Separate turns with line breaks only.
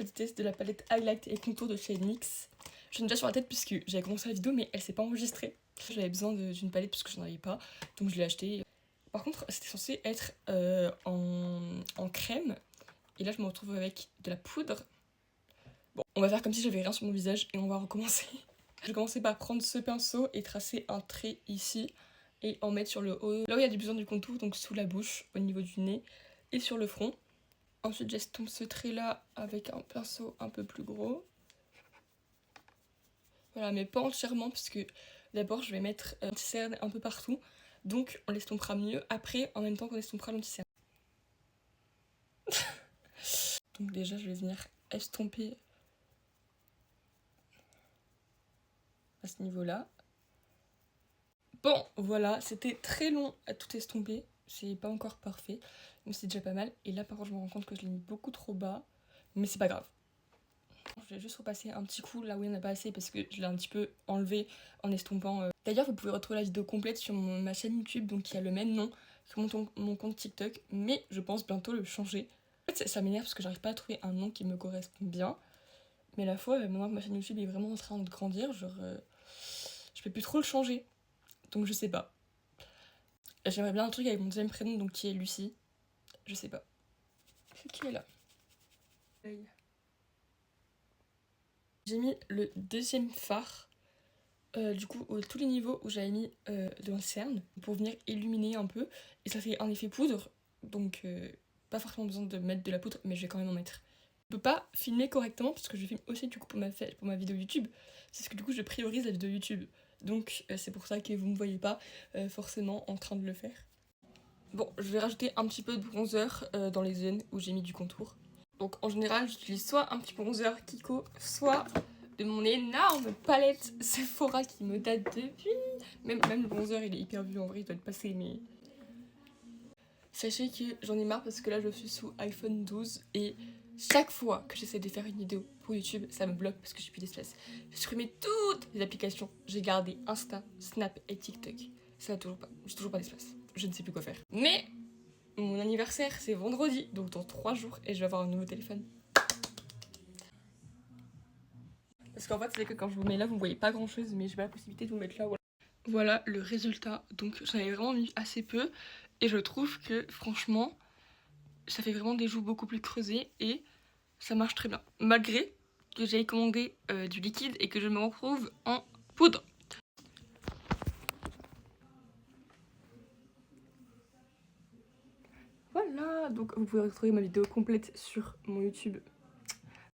petit test de la palette Highlight et Contour de chez NYX. J'en ai déjà sur la tête puisque j'avais commencé la vidéo mais elle s'est pas enregistrée. J'avais besoin d'une palette parce que j'en avais pas, donc je l'ai achetée. Par contre, c'était censé être en crème. Et là, je me retrouve avec de la poudre. Bon, on va faire comme si j'avais rien sur mon visage et on va recommencer. Je vais commencer par prendre ce pinceau et tracer un trait ici. Et en mettre sur le haut, là où il y a du besoin du contour, donc sous la bouche, au niveau du nez et sur le front. Ensuite, j'estompe ce trait-là avec un pinceau un peu plus gros. Voilà, mais pas entièrement, parce que d'abord, je vais mettre l'anti-cerne un peu partout. Donc, on l'estompera mieux après, en même temps qu'on estompera l'anti-cerne. Donc déjà, je vais venir estomper à ce niveau-là. Bon, voilà, c'était très long à tout estomper. C'est pas encore parfait, mais c'est déjà pas mal. Et là, par contre, je me rends compte que je l'ai mis beaucoup trop bas, mais c'est pas grave. Je vais juste repasser un petit coup là où il n'y en a pas assez parce que je l'ai un petit peu enlevé en estompant. D'ailleurs, vous pouvez retrouver la vidéo complète sur ma chaîne YouTube, donc il y a le même nom que mon compte TikTok, mais je pense bientôt le changer. En fait, ça m'énerve parce que j'arrive pas à trouver un nom qui me correspond bien. Mais à la fois, maintenant que ma chaîne YouTube est vraiment en train de grandir, genre, je peux plus trop le changer. Donc je sais pas. J'aimerais bien un truc avec mon deuxième prénom, donc qui est Lucie. Je sais pas. Qui est là? J'ai mis le deuxième fard, du coup, tous les niveaux où j'avais mis de l'anti-cerne pour venir illuminer un peu. Et ça fait un effet poudre, donc pas forcément besoin de mettre de la poudre, mais je vais quand même en mettre. Je peux pas filmer correctement parce que je filme aussi du coup pour ma vidéo YouTube. C'est ce que du coup je priorise la vidéo YouTube. Donc c'est pour ça que vous me voyez pas forcément en train de le faire. Bon, je vais rajouter un petit peu de bronzer dans les zones où j'ai mis du contour. Donc en général, j'utilise soit un petit bronzer Kiko, soit de mon énorme palette Sephora qui me date depuis... Même le bronzer, il est hyper vieux en vrai, il doit être passé, mais... Sachez que j'en ai marre parce que là, je suis sous iPhone 12 et chaque fois que j'essaie de faire une vidéo pour YouTube, ça me bloque parce que j'ai plus d'espace. J'ai supprimé toutes les applications. J'ai gardé Insta, Snap et TikTok. Ça va toujours pas. J'ai toujours pas d'espace. Je ne sais plus quoi faire. Mais mon anniversaire, c'est vendredi, donc dans 3 jours, et je vais avoir un nouveau téléphone. Parce qu'en fait, c'est que quand je vous mets là, vous voyez pas grand chose, mais j'ai pas la possibilité de vous mettre là. Voilà le résultat. Donc j'en avais vraiment mis assez peu, et je trouve que franchement, ça fait vraiment des joues beaucoup plus creusées, et ça marche très bien. Malgré que j'aie commandé du liquide et que je me retrouve en poudre. Voilà, donc vous pouvez retrouver ma vidéo complète sur mon YouTube